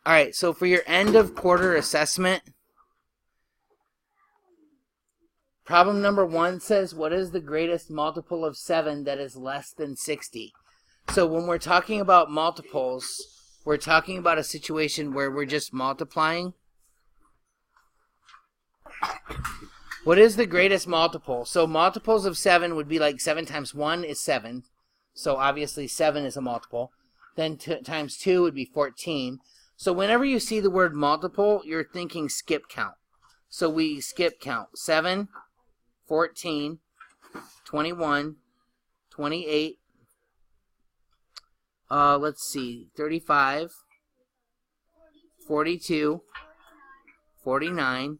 All right, so for your end of quarter assessment, problem number 1 says, what is the greatest multiple of 7 that is less than 60? So when we're talking about multiples, we're talking about a situation where we're just multiplying. What is the greatest multiple? So multiples of 7 would be like 7 times 1 is 7. So obviously 7 is a multiple. Then times 2 would be 14. So whenever you see the word multiple, you're thinking skip count. So we skip count. 7, 14, 21, 28, let's see, 35, 42, 49,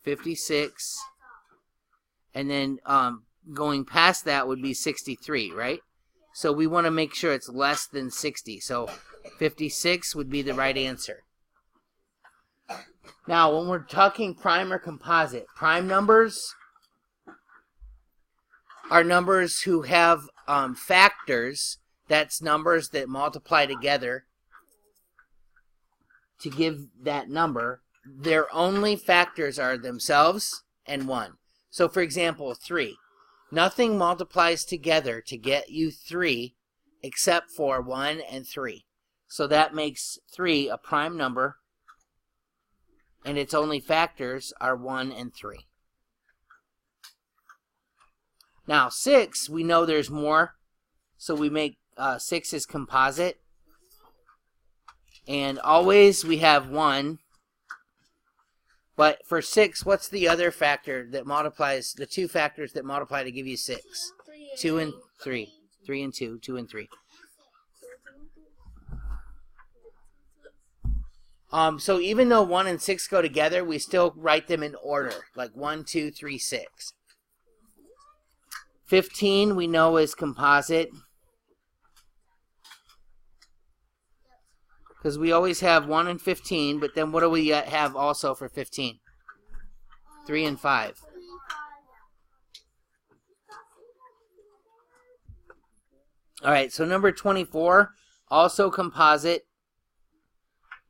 56, and then going past that would be 63, right? So we want to make sure it's less than 60. So 56 would be the right answer. Now, when we're talking prime or composite, prime numbers are numbers who have factors. That's numbers that multiply together to give that number. Their only factors are themselves and 1. So, for example, 3. Nothing multiplies together to get you 3 except for 1 and 3. So that makes 3 a prime number, and its only factors are 1 and 3. Now, 6, we know there's more, so we make 6 is composite. And always we have 1. But for 6, what's the other factor that multiplies, the two factors that multiply to give you 6? 2 and 3. 3 and 2, 2 and 3. So even though 1 and 6 go together, we still write them in order, like 1, 2, 3, 6. 15 we know is composite, because we always have 1 and 15, but then what do we have also for 15? 3 and 5. All right, so number 24, also composite.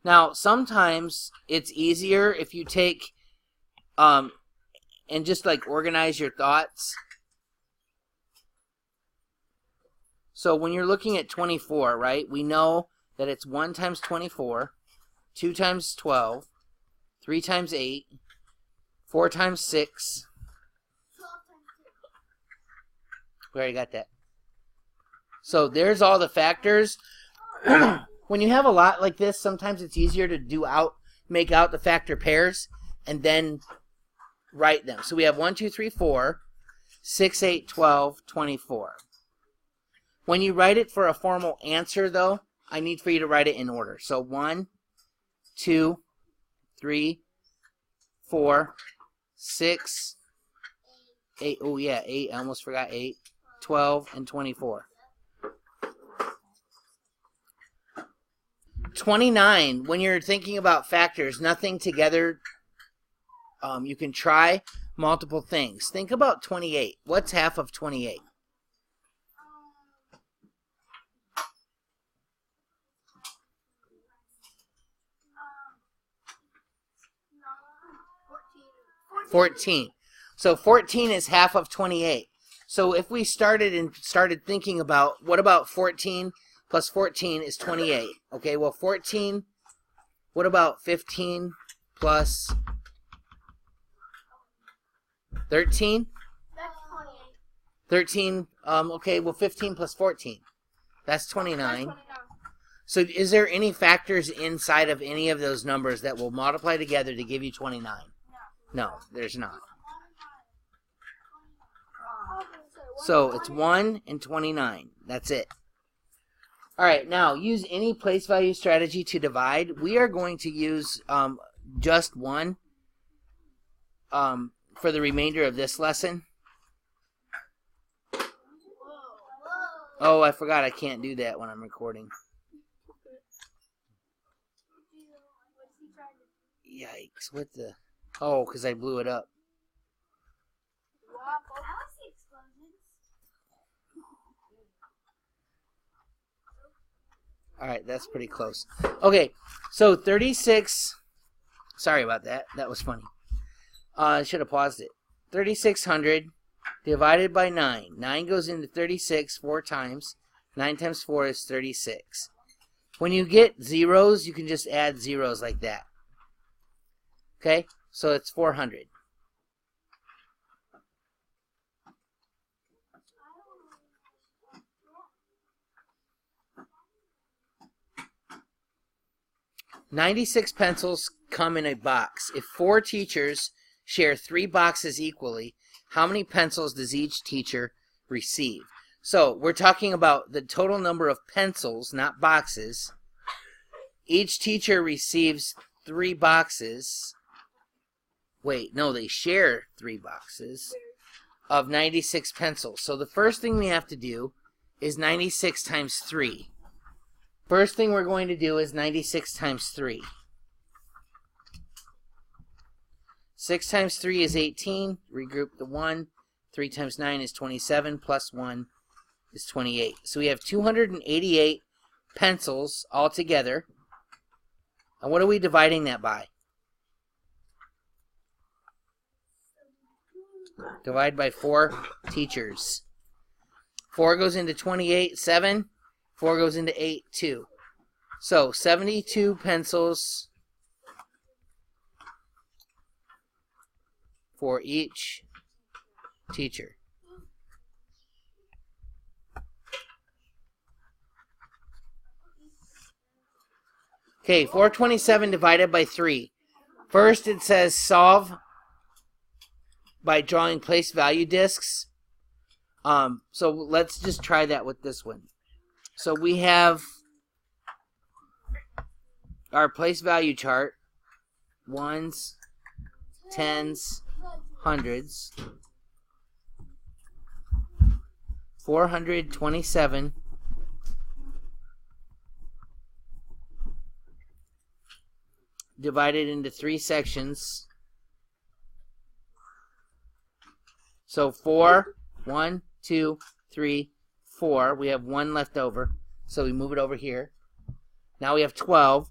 Now, sometimes it's easier if you take and just like organize your thoughts. So when you're looking at 24, right, we know that it's 1 times 24, 2 times 12, 3 times 8, 4 times 6. We already got that. So there's all the factors. When you have a lot like this, sometimes it's easier to make out the factor pairs and then write them. So we have 1, 2, 3, 4, 6, 8, 12, 24. When you write it for a formal answer, though, I need for you to write it in order. So 1, 2, 3, 4, 6, 8. Oh, yeah, 8. I almost forgot 8. 12, and 24. 29, when you're thinking about factors, nothing together, you can try multiple things. Think about 28. What's half of 28? $14. So 14 is half of 28. So if we started thinking about, what about 14 plus 14 is 28. Okay, well 14, what about 15 plus 13? That's 28. 13, okay, well 15 plus 14. That's 29. That's 29. So is there any factors inside of any of those numbers that will multiply together to give you 29? No, there's not. So it's 1 and 29. That's it. All right, now use any place value strategy to divide. We are going to use just 1 for the remainder of this lesson. Oh, I forgot I can't do that when I'm recording. Yikes, what the... Oh, because I blew it up. All right, that's pretty close. Okay, so 36. Sorry about that. That was funny. I should have paused it. 3,600 divided by 9. 9 goes into 36 4 times. 9 times 4 is 36. When you get zeros, you can just add zeros like that. Okay, so it's 400. "96 pencils come in a box. If 4 teachers share 3 boxes equally, how many pencils does each teacher receive?" So we're talking about the total number of pencils, not boxes. Each teacher receives 3 boxes. Wait, no, they share 3 boxes of 96 pencils. So the first thing we have to do is 96 times 3. First thing we're going to do is 96 times 3. 6 times 3 is 18. Regroup the 1. 3 times 9 is 27. Plus 1 is 28. So we have 288 pencils altogether. And what are we dividing that by? Divide by 4 teachers. 4 goes into 28, 7. 4 goes into 8, 2. So 72 pencils for each teacher. Okay, 427 divided by 3. First it says solve by drawing place value discs. So let's just try that with this one. So we have our place value chart. Ones, tens, hundreds. 427 divided into 3 sections. So 4, 1, 2, 3, 4. We have 1 left over, so we move it over here. Now we have 12.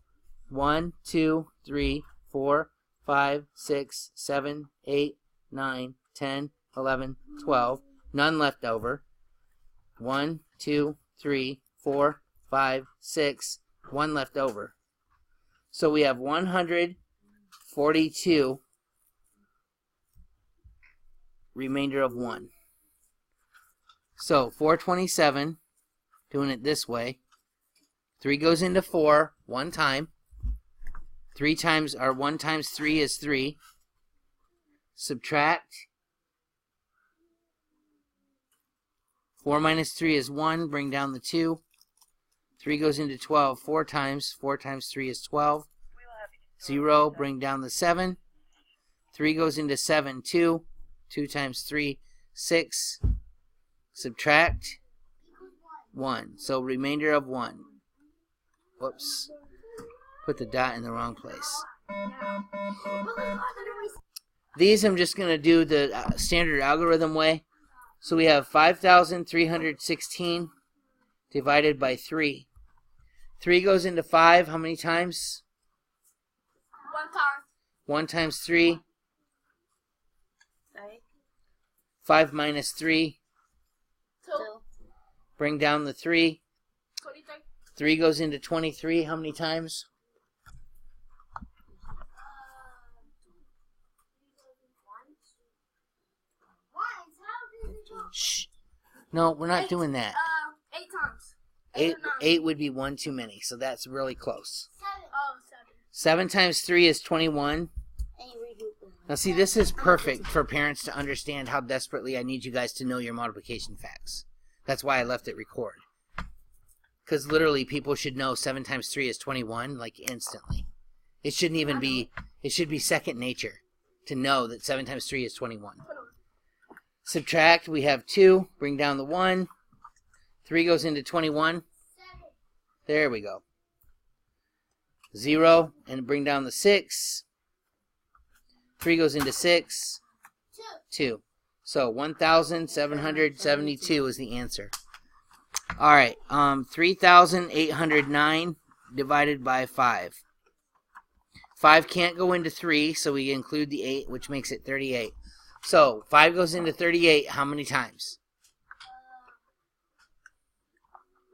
1, 2, 3, 4, 5, 6, 7, 8, 9, 10, 11, 12. None left over. 1, 2, 3, 4, 5, 6. 1 left over. So we have 142 remainder of 1. So 427, doing it this way. 3 goes into 4 one time. 3 times, or 1 times 3 is 3. Subtract. 4 minus 3 is 1. Bring down the 2. 3 goes into 12 4 times. 4 times 3 is 12. 0. Bring down the 7. 3 goes into 7 2. 2 times 3, 6. Subtract 1. So remainder of 1. Whoops. Put the dot in the wrong place. These I'm just going to do the standard algorithm way. So we have 5,316 divided by 3. 3 goes into 5 how many times? 1 time. 1 times 3. 5 minus 3. 2. Bring down the 3. 23. 3 goes into 23 how many times? Shh. No, we're not doing that. 8 times. 8 would be 1 too many, so that's really close. 7. 7 times 3 is 21. Now see, this is perfect for parents to understand how desperately I need you guys to know your multiplication facts. That's why I left it record. Because literally people should know 7 times 3 is 21, like instantly. It shouldn't even be, it should be second nature to know that 7 times 3 is 21. Subtract, we have 2, bring down the 1. 3 goes into 21. There we go. 0, and bring down the 6. 3 goes into 6. 2. So 1,772 is the answer. All right, 3,809 divided by 5. 5 can't go into 3, so we include the 8, which makes it 38. So 5 goes into 38 how many times?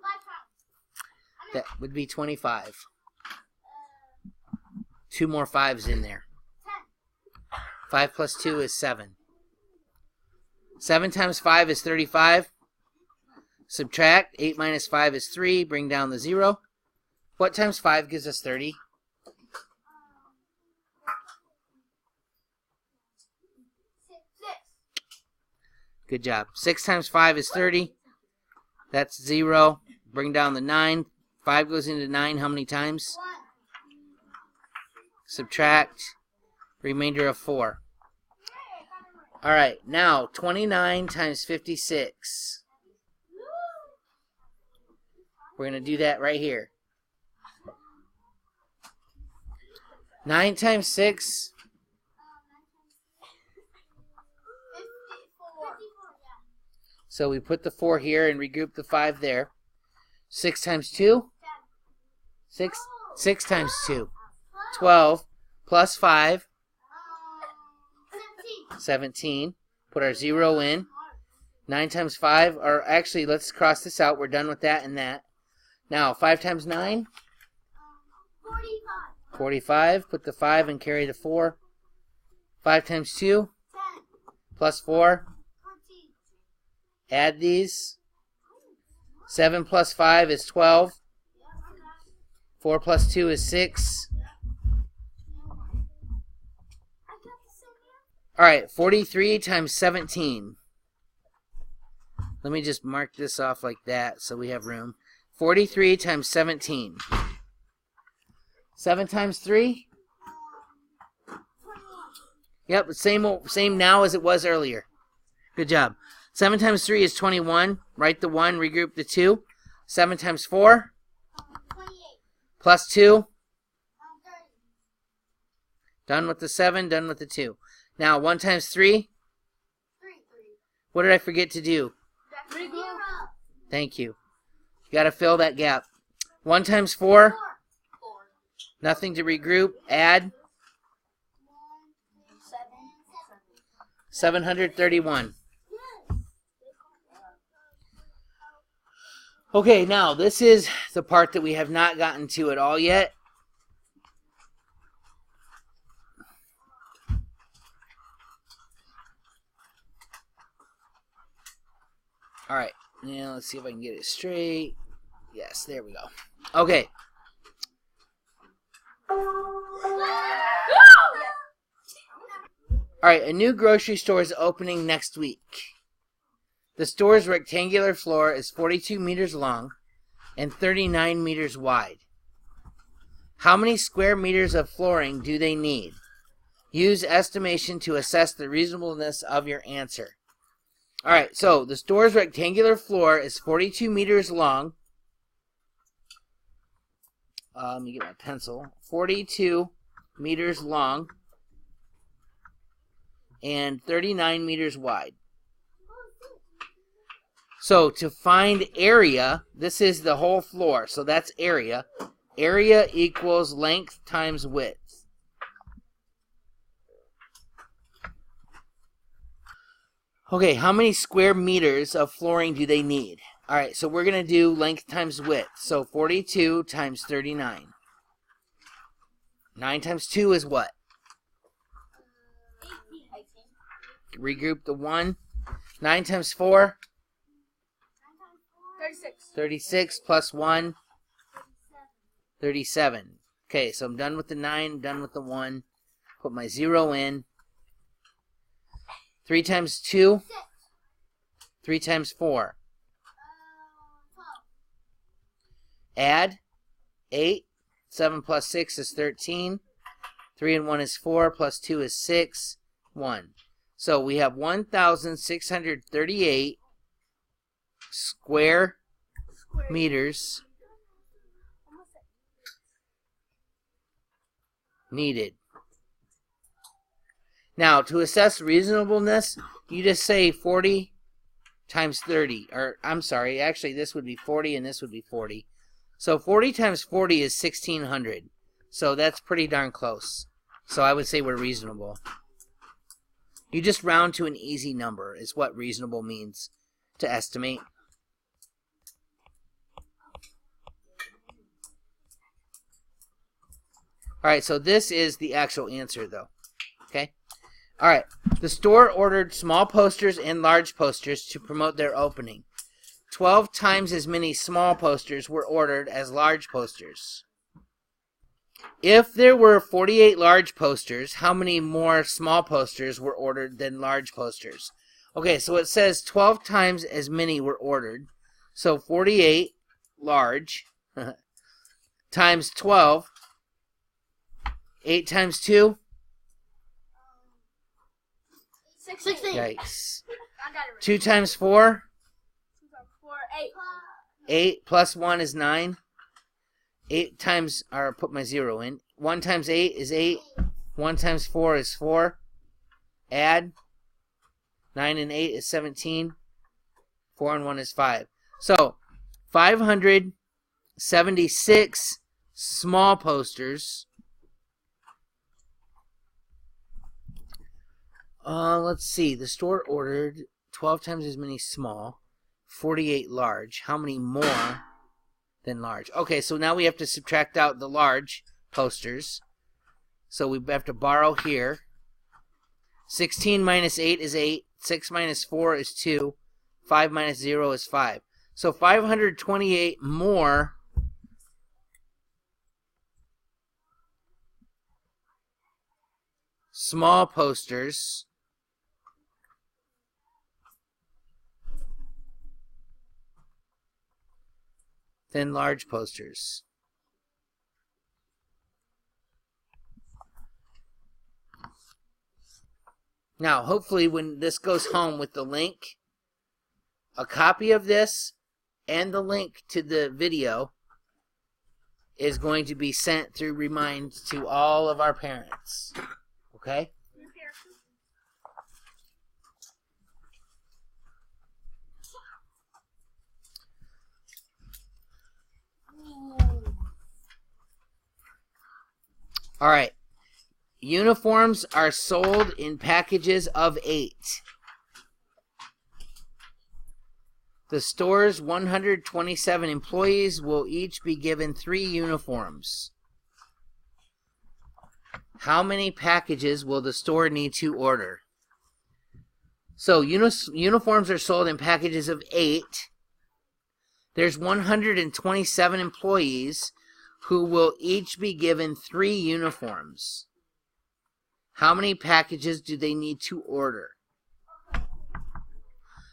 5 times. That would be 25. 2 more 5s in there. 10. 5 plus 2 is 7. 7 times 5 is 35. Subtract. 8 minus 5 is 3. Bring down the 0. What times 5 gives us 30? 6. Good job. 6 times 5 is 30. That's 0. Bring down the 9. 5 goes into 9 how many times? 1. Subtract. Remainder of 4. Alright, now 29 times 56. We're going to do that right here. 9 times 6. 54. So we put the 4 here and regroup the 5 there. 6 times 2. 6 times 2. 12 plus 5. 17. Put our 0 in. 9 times 5. Or actually, let's cross this out. We're done with that and that. Now, 5 times 9. 45. 45. Put the 5 and carry the 4. 5 times 2. 10. Plus 4. 14. Add these. 7 plus 5 is 12. 4 plus 2 is 6. Alright, 43 times 17. Let me just mark this off like that so we have room. 43 times 17. 7 times 3? Yep, same now as it was earlier. Good job. 7 times 3 is 21. Write the 1, regroup the 2. 7 times 4? 28. Plus 2. 30. Done with the 7, done with the 2. Now, 1 times 3? 3. What did I forget to do? Regroup. Thank you. You got to fill that gap. 1 times 4? 4. Nothing to regroup. Add. 731. Okay, now this is the part that we have not gotten to at all yet. Alright, now let's see if I can get it straight. Yes, there we go. Okay. Alright, a new grocery store is opening next week. The store's rectangular floor is 42 meters long and 39 meters wide. How many square meters of flooring do they need? Use estimation to assess the reasonableness of your answer. Alright, so the store's rectangular floor is 42 meters long. Let me get my pencil. 42 meters long and 39 meters wide. So to find area, this is the whole floor, so that's area. Area equals length times width. Okay, how many square meters of flooring do they need? Alright, so we're going to do length times width. So 42 times 39. 9 times 2 is what? 18. Regroup the 1. 9 times 4? 36. 36 plus 1? 37. Okay, so I'm done with the 9, done with the 1. Put my 0 in. 3 times 2? 6. 3 times 4? 12. Add 8. 7 plus 6 is 13. 3 and 1 is 4, plus 2 is 6. 1. So we have 1,638 square meters needed. Now, to assess reasonableness, you just say 40 times 30. Or, I'm sorry, actually this would be 40 and this would be 40. So 40 times 40 is 1,600. So that's pretty darn close. So I would say we're reasonable. You just round to an easy number is what reasonable means to estimate. Alright, so this is the actual answer though. Okay? Alright, the store ordered small posters and large posters to promote their opening. 12 times as many small posters were ordered as large posters. If there were 48 large posters, how many more small posters were ordered than large posters? Okay, so it says 12 times as many were ordered. So 48 large times 12. 8 times 2? 16. Yikes. I got it right. 2 times 4? 8. 8 plus 1 is 9. 8 times, or put my 0 in. 1 times 8 is 8. 1 times 4 is 4. Add. 9 and 8 is 17. 4 and 1 is 5. So, 576 small posters. Let's see. The store ordered 12 times as many small, 48 large. How many more than large? Okay, so now we have to subtract out the large posters. So we have to borrow here. 16 minus 8 is 8. 6 minus 4 is 2. 5 minus 0 is 5. So 528 more small posters than large posters. Now, hopefully when this goes home with the link, a copy of this and the link to the video is going to be sent through Remind to all of our parents. Okay? All right. Uniforms are sold in packages of 8. The store's 127 employees will each be given 3 uniforms. How many packages will the store need to order? So uniforms are sold in packages of 8. There's 127 employees who will each be given 3 uniforms. How many packages do they need to order?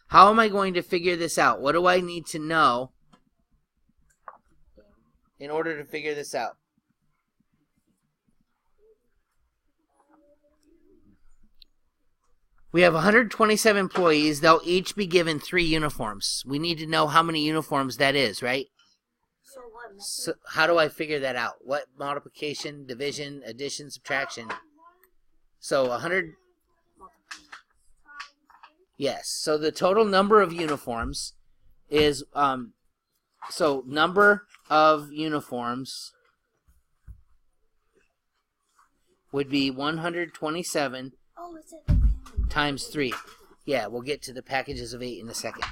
How am I going to figure this out? What do I need to know in order to figure this out? We have 127 employees. They'll each be given 3 uniforms. We need to know how many uniforms that is, right? So how do I figure that out? What multiplication, division, addition, subtraction? So 100. Yes. So the total number of uniforms is so number of uniforms would be 127 times 3. Yeah, we'll get to the packages of 8 in a second.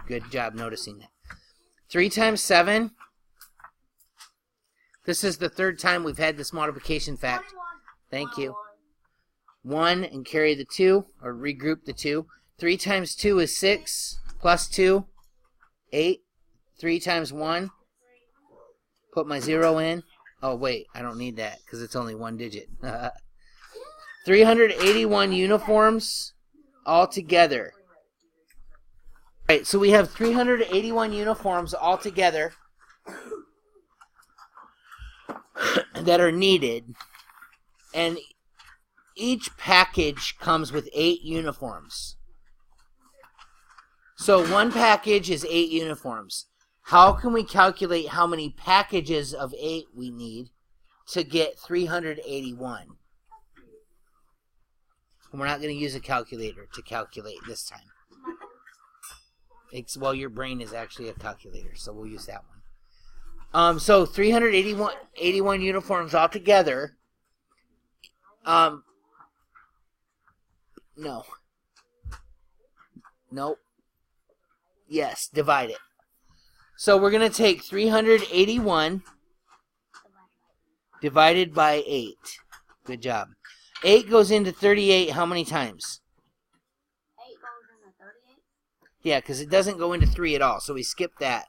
Good job noticing that. 3 times 7. This is the 3rd time we've had this multiplication fact. Thank you. 1 and carry the 2, or regroup the 2. 3 times 2 is 6, plus 2, 8. 3 times 1, put my 0 in. Oh, wait, I don't need that because it's only 1 digit. 381 uniforms altogether. All right, so we have 381 uniforms altogether that are needed, and each package comes with 8 uniforms. So one package is 8 uniforms. How can we calculate how many packages of 8 we need to get 381? We're not going to use a calculator to calculate this time. Well, your brain is actually a calculator, so we'll use that one. So 381 uniforms altogether. No. Nope. Yes, divide it. So we're going to take 381 divided by 8. Good job. 8 goes into 38 how many times? 8 goes into 38? Yeah, because it doesn't go into 3 at all, so we skip that.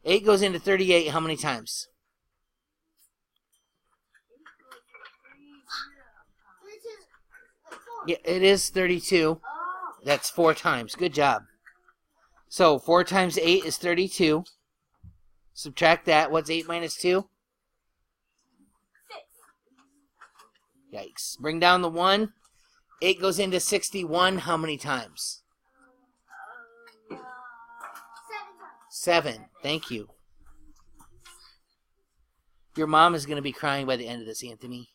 8 goes into 38 how many times? 4. Yeah, it is 32. That's 4 times. Good job. So 4 times 8 is 32. Subtract that. What's 8 minus 2? 6. Yikes. Bring down the 1. 8 goes into 61 how many times? 7 times. 7. Thank you. Your mom is going to be crying by the end of this, Anthony.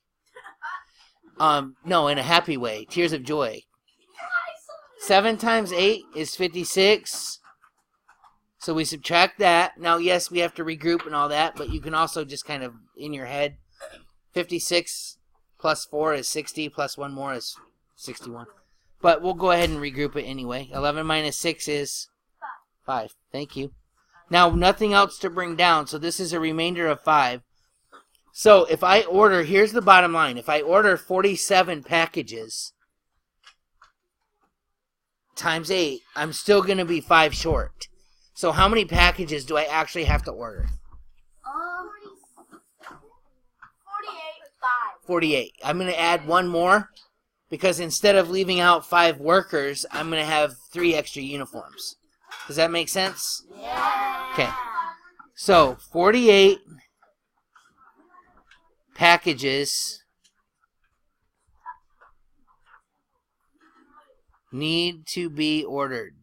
No, in a happy way. Tears of joy. 7 times 8 is 56. So we subtract that. Now, yes, we have to regroup and all that, but you can also just kind of, in your head, 56 plus 4 is 60, plus 1 more is 61. But we'll go ahead and regroup it anyway. 11 minus 6 is 5. Thank you. Now, nothing else to bring down, so this is a remainder of 5. So if I order, here's the bottom line. If I order 47 packages times 8, I'm still going to be 5 short. So how many packages do I actually have to order? 48. 5. 48. I'm going to add 1 more because instead of leaving out 5 workers, I'm going to have 3 extra uniforms. Does that make sense? Yeah. Okay. So 48 packages need to be ordered.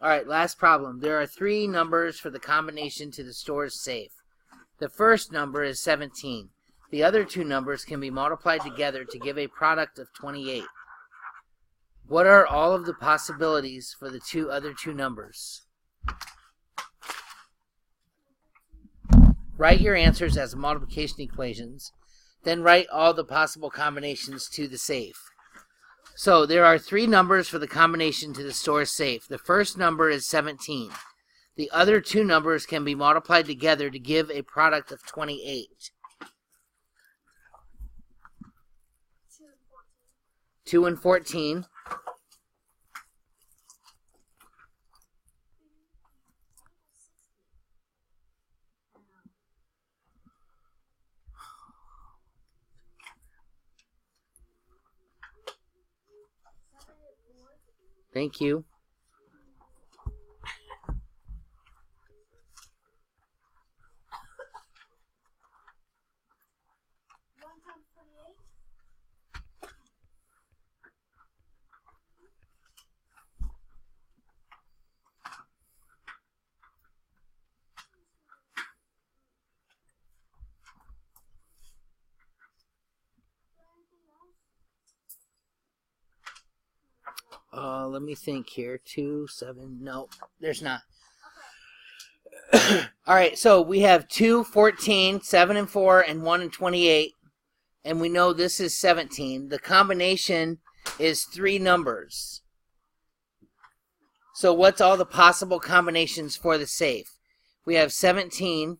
All right, last problem. There are 3 numbers for the combination to the store's safe. The first number is 17. The other 2 numbers can be multiplied together to give a product of 28. What are all of the possibilities for the other two numbers? Write your answers as multiplication equations. Then write all the possible combinations to the safe. So there are 3 numbers for the combination to the store safe. The first number is 17. The other 2 numbers can be multiplied together to give a product of 28. 2 and 14. Thank you. Let me think here. 2, 7. No, there's not. All right, so we have 2, 14, 7 and 4, and 1 and 28. And we know this is 17. The combination is 3 numbers. So what's all the possible combinations for the safe? We have 17.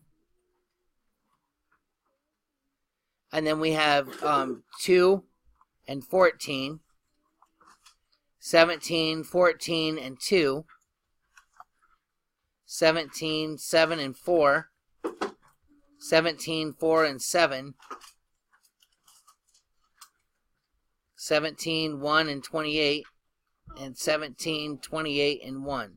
And then we have 2 and 14. 17, 14, and 2. 17, 7, and 4. 17, 4, and 7. 17, 1, and 28. And 17, 28, and 1.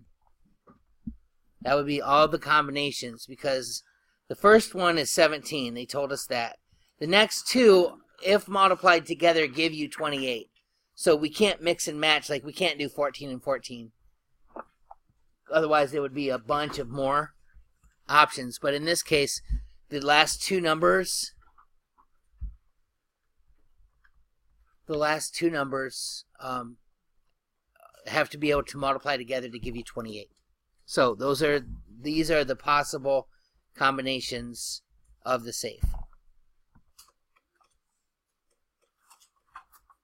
That would be all the combinations because the first one is 17. They told us that. The next 2, if multiplied together, give you 28. So we can't mix and match, like we can't do 14 and 14. Otherwise, there would be a bunch of more. options. But in this case, the last two numbers have to be able to multiply together to give you 28. So these are the possible combinations of the safe.